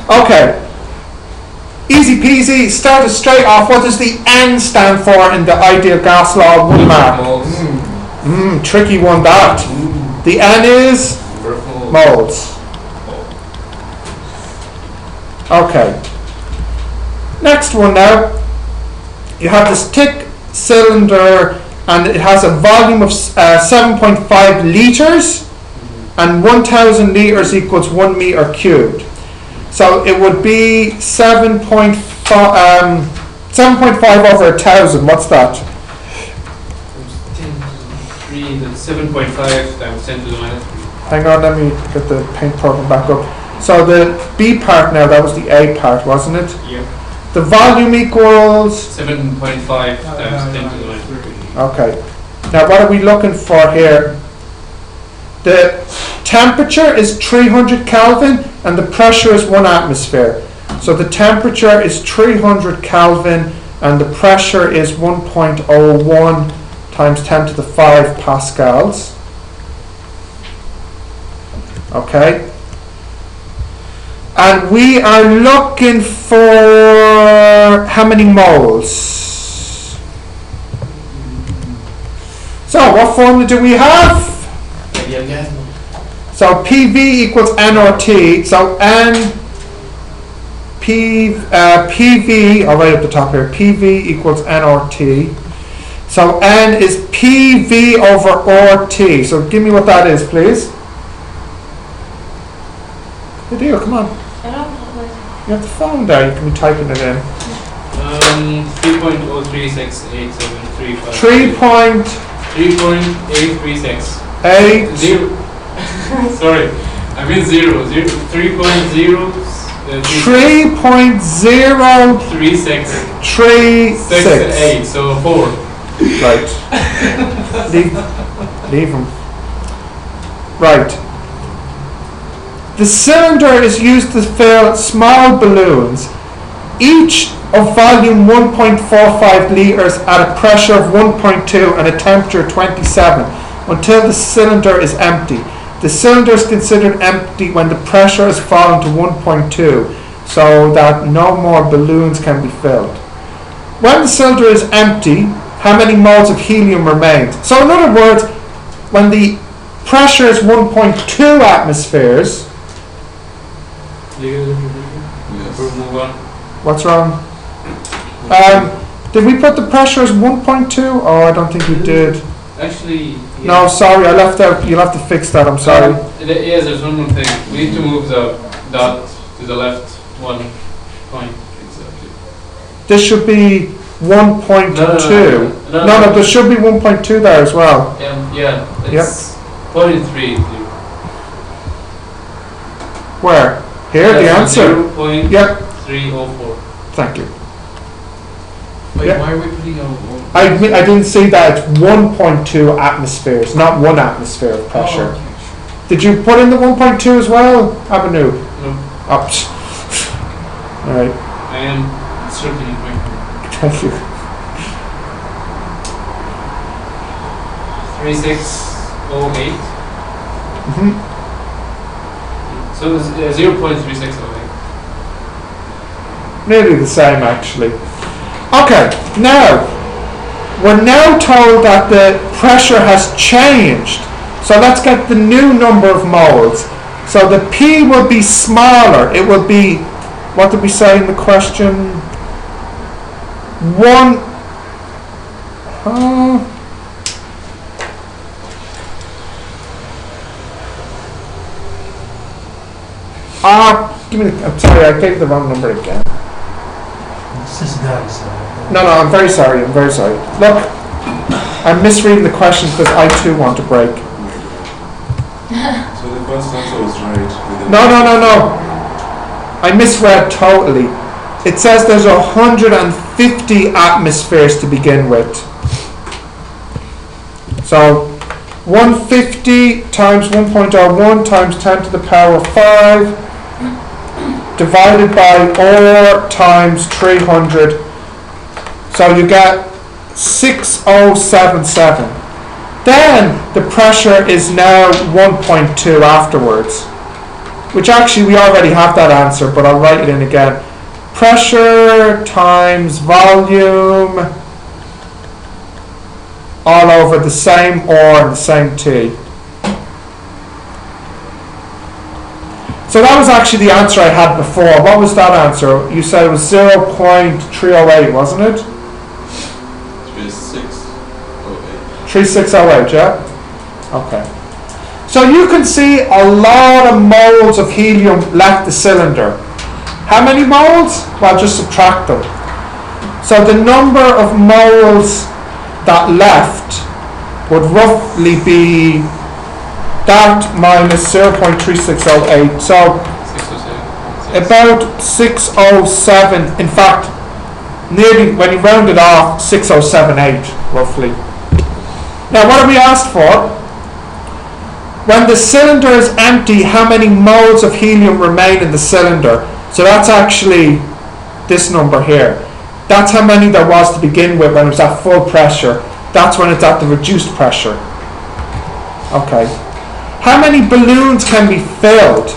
Okay. Easy peasy. Start us straight off. What does the N stand for in the ideal gas law? 1 mark. Tricky one that. The N is moles. Okay. Next one now. You have this thick cylinder and it has a volume of 7.5 litres and 1,000 litres equals 1 metre cubed. So it would be 7.5 over 1,000. What's that? 7.5 times 10 to the minus 3. Hang on, let me get the paint program back up. So the B part now, that was the A part, wasn't it? Yeah. The volume equals 7.5 times 10 to the minus 3. Okay. Now what are we looking for here? The temperature is 300 Kelvin and the pressure is 1 atmosphere. So the temperature is 300 Kelvin and the pressure is 1.01 times 10 to the 5 pascals. Okay. And we are looking for how many moles? So what formula do we have? So PV equals nRT. So PV, I'll write up the top here, PV equals nRT. So N is PV over RT. So give me what that is, please. Dear, come on. You have the phone there, you can be typing it in. 3.0368735. 3.836. 8. Zero. Sorry, I mean 0. 3.0. 3.036. 8, so 4. Right. Leave them. Right. The cylinder is used to fill small balloons, each of volume 1.45 litres at a pressure of 1.2 and a temperature of 27 until the cylinder is empty. The cylinder is considered empty when the pressure has fallen to 1.2 so that no more balloons can be filled. When the cylinder is empty, how many moles of helium remains? So in other words, when the pressure is 1.2 atmospheres, Yes. Move on. what's wrong? Did we put the pressure as 1.2? Oh, I don't think we did. Actually, yeah. No, sorry, I left out. You'll have to fix that. I'm sorry. Yes, there's one more thing. We need to move the dot to the left 1 point. Exactly. This should be 1.2. No, there should be 1.2 there as well. Yeah, it's 0.3. Where? Here, the answer. 0.304. Yep. Thank you. Wait, Yeah. why are we putting I didn't see that. It's 1.2 atmospheres, not 1 atmosphere of pressure. Oh, okay. Did you put in the 1.2 as well, Abanu? No, All right. I am certainly going Thank you. 3608. Mm-hmm. So it's 0.3608. Nearly the same, actually. Okay, now, we're now told that the pressure has changed. So let's get the new number of moles. So the P will be smaller. It will be, what did we say in the question? 1. I'm sorry, I gave the wrong number again. No, I'm very sorry. Look, I'm misreading the question because I too want to break. So the first answer was right. No. I misread totally. It says there's 150 atmospheres to begin with. So 150 times 1.01 times 10 to the power of 5 divided by R times 300. So you get 6077. Then the pressure is now 1.2 afterwards. which actually we already have that answer, but I'll write it in again. Pressure times volume all over the same R and the same T. So that was actually the answer I had before. What was that answer? You said it was 0.308, wasn't it? 3608. 3608, yeah? Okay. So you can see a lot of moles of helium left the cylinder. How many moles? Well, just subtract them. So the number of moles that left would roughly be that minus 0.3608. So 607. about 607. In fact, nearly, when you round it off, 6078 roughly. Now what are we asked for? When the cylinder is empty, how many moles of helium remain in the cylinder? So that's actually this number here. That's how many there was to begin with when it was at full pressure. That's when it's at the reduced pressure. Okay. How many balloons can be filled?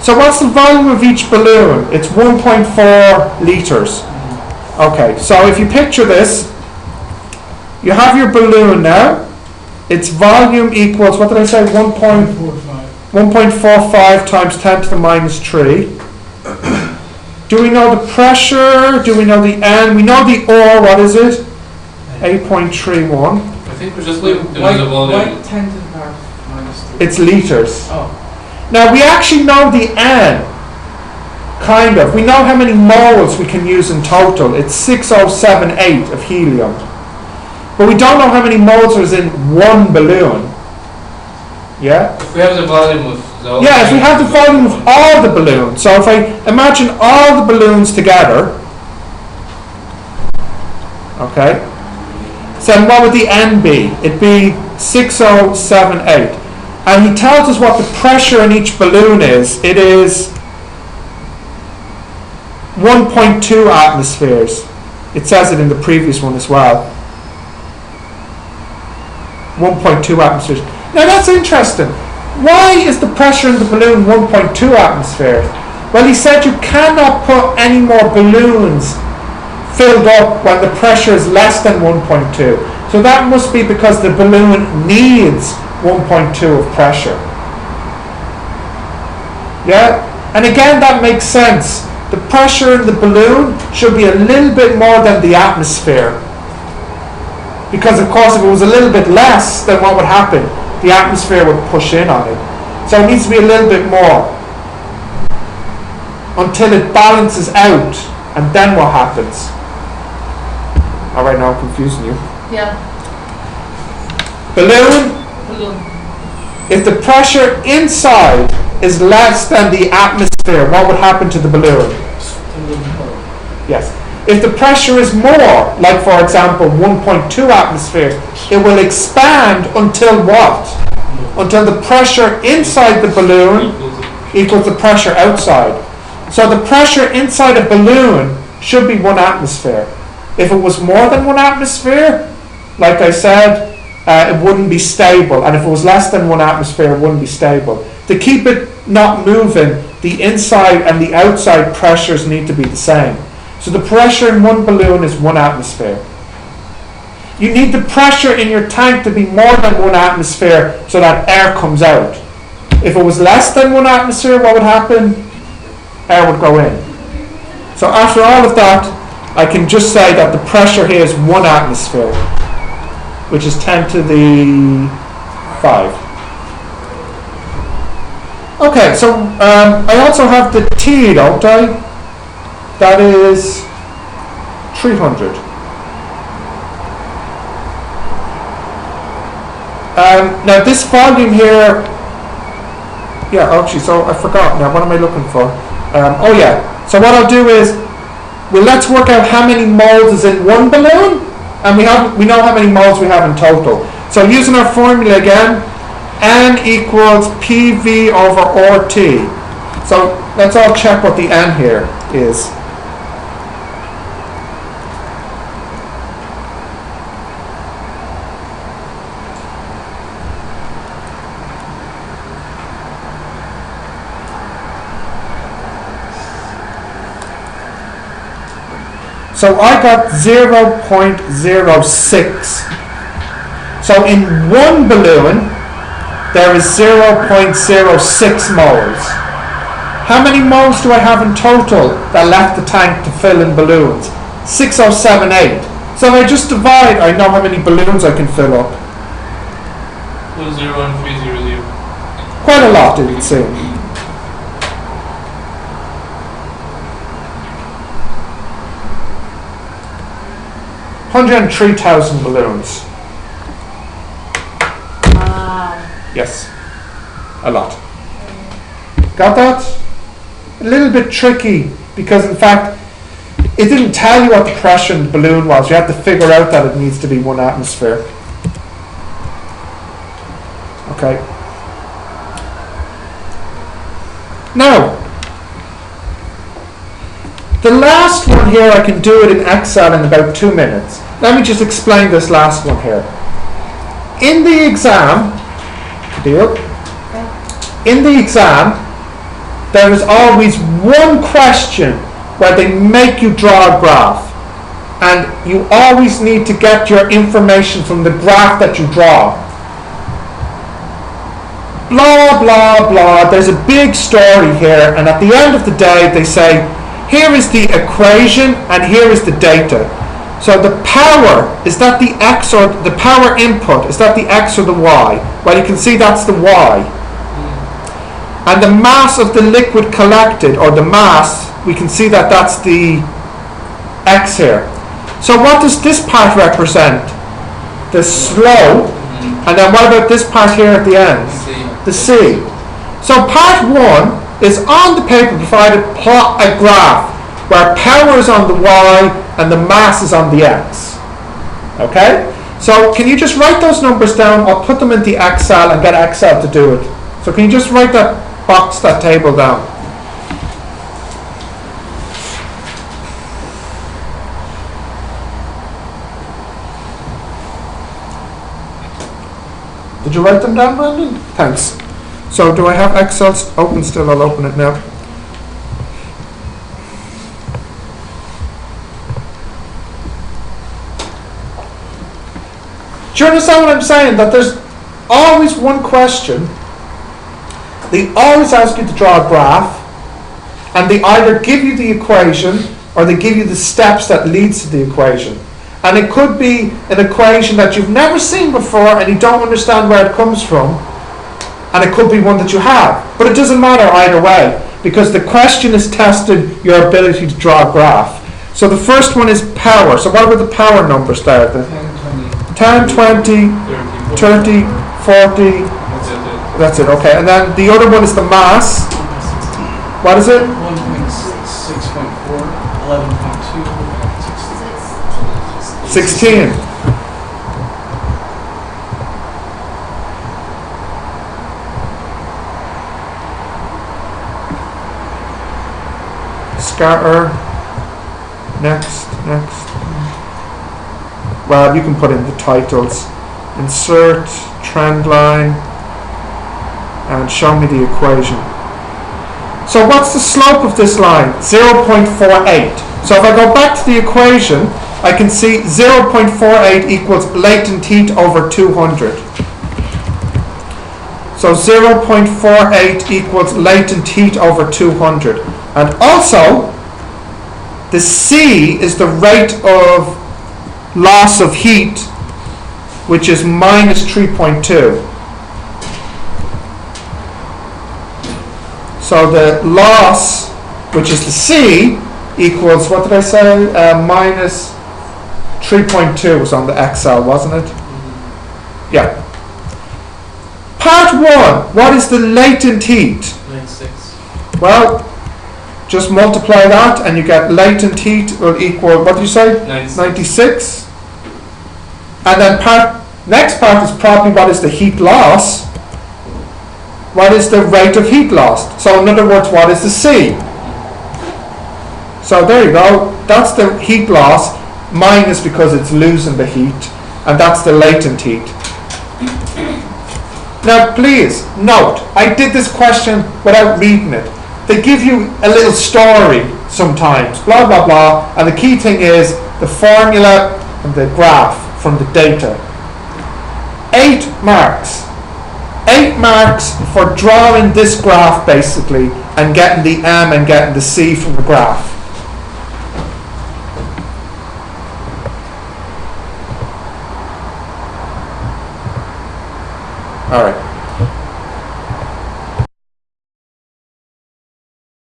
So what's the volume of each balloon? It's 1.4 litres. Okay, so if you picture this, you have your balloon now. Its volume equals, what did I say, 1.45 times 10 to the minus 3. Do we know the pressure? Do we know the N? We know the R, what is it? 8.31. I think we're just doing the Why volume. 10 to the power minus 3? It's litres. Oh. Now we actually know the N, kind of. We know how many moles we can use in total. It's 6078 of helium. But we don't know how many moles is in one balloon. Yeah? If we have the volume of the whole Yeah, if we thing, have the volume of all the balloons. So if I imagine all the balloons together, okay, so then what would the N be? It'd be 6078. And he tells us what the pressure in each balloon is. It is 1.2 atmospheres. It says it in the previous one as well. 1.2 atmospheres. Now that's interesting. Why is the pressure in the balloon 1.2 atmospheres? Well, he said you cannot put any more balloons filled up when the pressure is less than 1.2. So that must be because the balloon needs 1.2 of pressure. Yeah? And again, that makes sense. The pressure in the balloon should be a little bit more than the atmosphere. Because of course if it was a little bit less, then what would happen? The atmosphere would push in on it. So it needs to be a little bit more until it balances out, and then what happens? Alright, now I'm confusing you. Yeah. Balloon, Balloon. if the pressure inside is less than the atmosphere, what would happen to the balloon? Yes. If the pressure is more, like for example 1.2 atmosphere, it will expand until what? Until the pressure inside the balloon equals the pressure outside. So the pressure inside a balloon should be 1 atmosphere. If it was more than 1 atmosphere, like I said, it wouldn't be stable. And if it was less than 1 atmosphere, it wouldn't be stable. To keep it not moving, the inside and the outside pressures need to be the same. So the pressure in one balloon is 1 atmosphere. You need the pressure in your tank to be more than 1 atmosphere so that air comes out. If it was less than 1 atmosphere, what would happen? Air would go in. So after all of that, I can just say that the pressure here is 1 atmosphere, which is 10 to the 5. Okay, so I also have the T, don't I? That is 300. Now this volume here, yeah, actually, so I forgot now, what am I looking for? Oh yeah, so what I'll do is, well, let's work out how many moles is in one balloon, and we know how many moles we have in total. So using our formula again, N equals PV over RT. So let's all check what the N here is. So I got 0.06. So in one balloon, there is 0.06 moles. How many moles do I have in total that left the tank to fill in balloons? 6078. So if I just divide, I know how many balloons I can fill up. 0.01300. Quite a lot, it would seem. $103,000 balloons. Wow. Yes, a lot. Got that? A little bit tricky because in fact it didn't tell you what the pressure in the balloon was. You had to figure out that it needs to be 1 atmosphere. Okay. Now, the last one here, I can do it in Excel in about 2 minutes. Let me just explain this last one here. In the exam, there is always one question where they make you draw a graph. And you always need to get your information from the graph that you draw. Blah, blah, blah. There's a big story here, and at the end of the day, they say, here is the equation, and here is the data. So the power, is that the X or the power input? Is that the X or the Y? Well, you can see that's the Y. And the mass of the liquid collected, or the mass, we can see that that's the X here. So what does this part represent? The slope. And then what about this part here at the end? The C. So part 1 is on the paper provided plot a graph where power is on the Y and the mass is on the X. Okay? So can you just write those numbers down? I'll put them in the Excel and get Excel to do it. So can you just write that box, that table down? Did you write them down, Brandon? Thanks. So do I have Excel open still? I'll open it now. Do you understand what I'm saying? That there's always one question. They always ask you to draw a graph, and they either give you the equation or they give you the steps that leads to the equation. And it could be an equation that you've never seen before and you don't understand where it comes from, and it could be one that you have. But it doesn't matter either way, because the question is tested your ability to draw a graph. So the first one is power. So what about the power numbers there? 10, 20, 30, 40. That's it, okay. And then the other one is the mass. What is it? 1.6.4, 11.2, 16. Scatter. Next. Well, you can put in the titles. Insert, trend line, and show me the equation. So what's the slope of this line? 0.48. So if I go back to the equation, I can see 0.48 equals latent heat over 200. So 0.48 equals latent heat over 200. And also, the C is the rate of loss of heat, which is minus 3.2. So the loss, which is the C, equals, what did I say? Minus 3.2 was on the Excel, wasn't it? Yeah. Part 1, what is the latent heat? 96. Well, just multiply that and you get latent heat will equal, what do you say? 96. And then next part is probably what is the heat loss? What is the rate of heat lost? So in other words, what is the C? So there you go. That's the heat loss minus because it's losing the heat, and that's the latent heat. Now please note, I did this question without reading it. they give you a little story sometimes, blah blah blah, and the key thing is the formula and the graph from the data. 8 marks. 8 marks for drawing this graph basically and getting the M and getting the C from the graph. Alright.